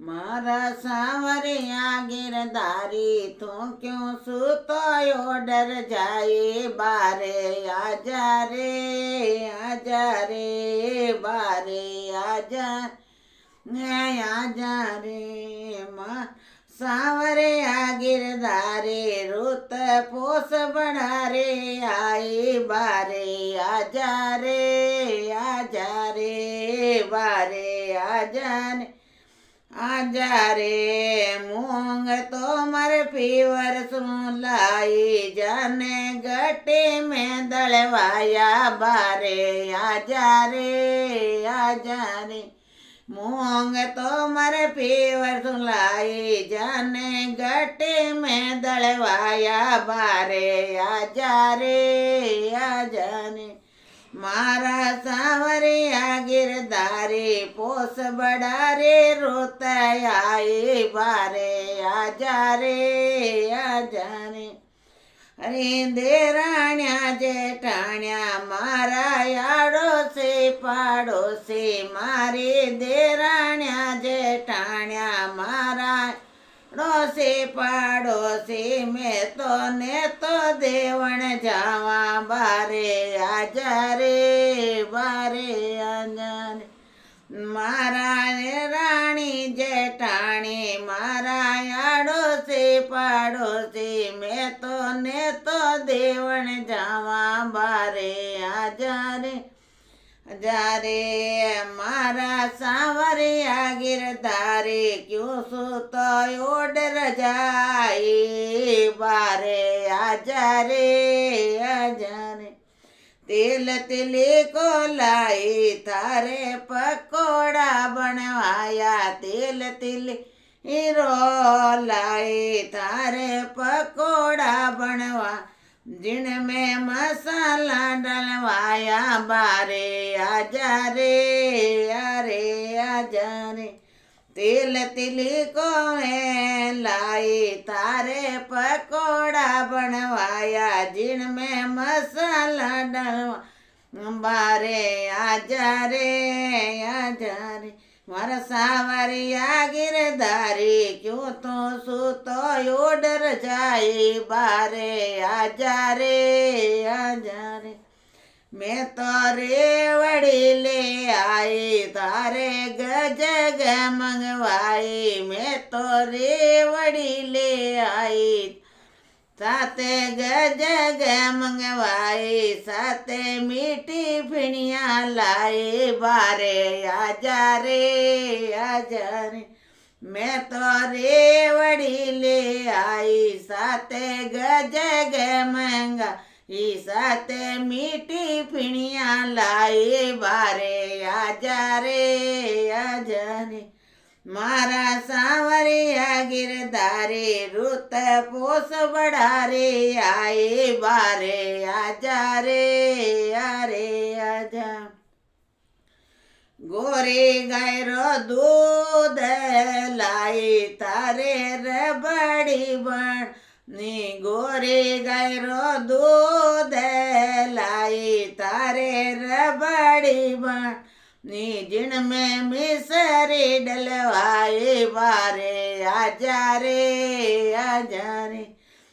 मारा सांवरिया गिरधारी तू क्यों सुतोयो डर जाए बारे आजा रे बारे आजा रे माँ सांवरिया गिरधारी रुत पोस बड़ा रे आई बारे आजा रे बारे आजा रे मूंग तो मर पीवर सुन लाई जाने गट्टी में दलवाया बारे आजा रे मूंग तो मर पीवर सुन लाई जाने गट्टी में दलवाया बारे आजा रे मारा सांवरिया गिरधारी पोस बड़ा रे रोत आई बारे आजा रे अरे देराण्या जेठाण्या मारा याडो से पाड़ोसी मारी देराण्या जेठाण्या मारा डोसी पाड़ोसी में तो ने तो देवण जावा बारे आजा रे मारा रानी जेठाणी मारा याडोसी पाड़ोसी में तो ने तो देवण जावा बारे आजा रे मारा सांवरिया गिरधारी क्यों सुतो डर जाई बारे आजा रे तिल तिली को लाई थारे पकोड़ा बनवाया तिल तिली हीरो लाई थारे पकोड़ा बनवा जिनमें मसाला डलवाया बारे आजा रे तिल तिली को लाई तारे पकोड़ा बनवाया जिनमें मसाला डलवा बारे आजा रे मारा सांवरिया गिरधारी क्यों तो सुतो डर जाए बारे आजा रे मैं तो रेवड़ी ले आई तारे गजग मंगवाई मैं तो रेवड़ी ले आई साते गजग मंगवाई साते मीठी फिणिया लाई बारे आजा रे मैं तो रेवड़ी ले आई साते गजग मंगा साते मीठी फिणिया लाई बारे आजा रे मारा सांवरिया गिरधारी रुत पोस बड़ा रे आए बारे आजा रे गोरी गाय रो दूध लाई तारे रबड़ी बन नी गोरी गाय रो दूध लाई तारे रबड़ी बन नी जिनमें मिसरी डलवाए बारे आजा रे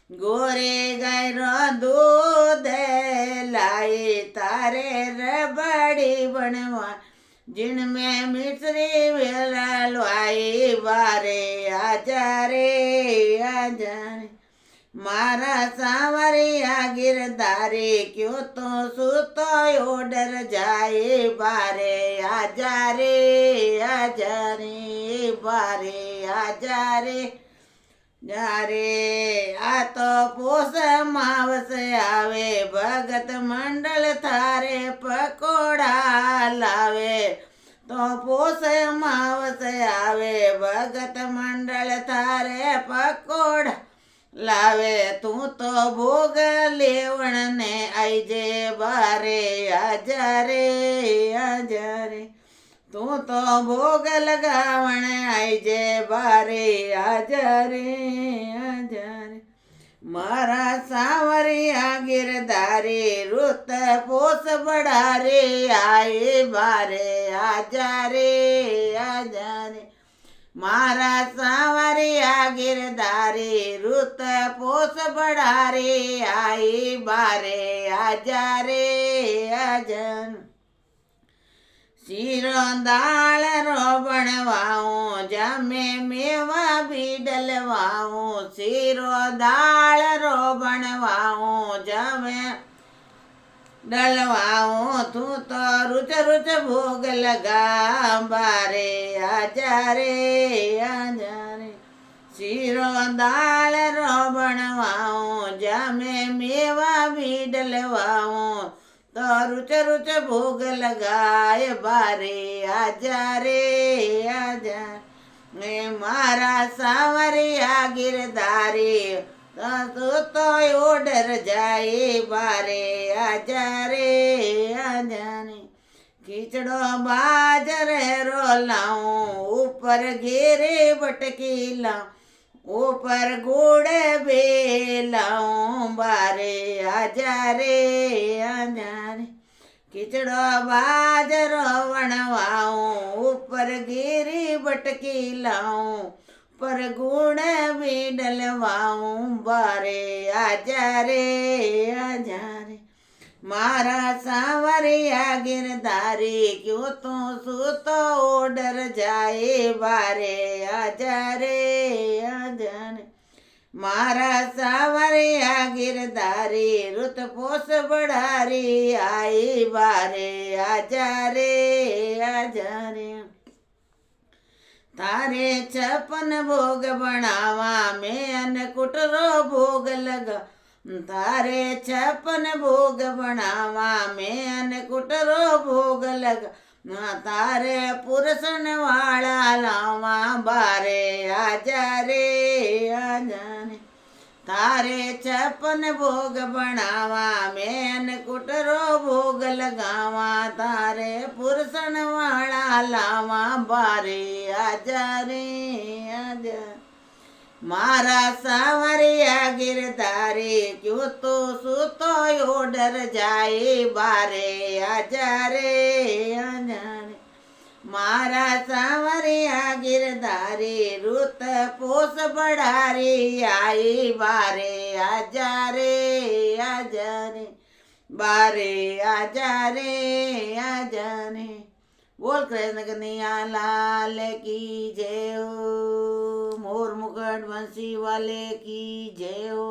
गोरे गाय रो दूध लाई तारे रबड़ी बनवा जिनमें मिसरी डलवाए बारे आजा रे मारा सांवरिया गिरधारी क्यों तो सुतो डर जाए बारे आजा रे बारे आजा रे आ तो पोस मावस आवे भगत मंडल थारे पकोड़ा लावे तो पोस मावस आवे भगत मंडल थारे पकोड़ा लावे तू तो भोग लेवण ने आईजे बारे आजा रे तू तो भोग लगावण आईजे बारे आजा रे मारा सांवरिया गिरधारी रुत पोस बड़ा रे आए बारे आजा रे मारा सांवरिया गिरधारी रुत पोस बढ़ारे आई बारे आजा रे अजन શીરો દાળ રો બણવાઉં જમે મેવા બી ડલવાઉં શીરો દાળ રો બણવાઉં જમે ડલવાઉં તું તો રૂચ રૂચ ભોગ લગા બારે આજા રે શીરો દાળ રો બણવાઉં જમે મેવા બી ડલવાઉં તો રૂચ રૂચ ભોગ લગાય બારે આજા રે આજા ને મારા સાવરિયા ગિરધારી તો ઓડર જાય બારે આજા રે આજા ને ખીચડો બાજરે રો લાઉં ઉપર ઘેરે બટકી લાઉં ऊपर गुड़ बेलाऊं बारे आजा रे खिचड़ो बाजरो वणवाऊं ऊपर गिरी बटकी लाऊं पर गुड़ भी डलवाऊं बारे आजा रे मारा सांवरिया गिरधारी क्यों तो सूतो ओडर जाए बारे आजा रे मारा सांवरिया गिरधारी रुत पोस बढ़ारी आई बारे आजा रे तारे 56 भोग बनावा मैं अन्नकूट रो भोग लगा तारे 56 भोग बनावा मैं अन्नकूट रो भोग लगा तारे पुरसन वाला लावा बारे आजा रे तारे 56 भोग बनावा मैं अन्नकूट रो भोग लगावा तारे पुरसन वाला लावा बारे आजा रे आजा मारा सांवरिया गिरधारी क्यों तो सूतो ओडर जाए बारे आजा रे मारा सांवरिया गिरधारी रुत पोस बढ़ारी आई बारे आजा रे बारे आजा रे बोल कृष्ण कन्हैया लाल की जय हो मोर मुकुट बंसी वाले की जय हो।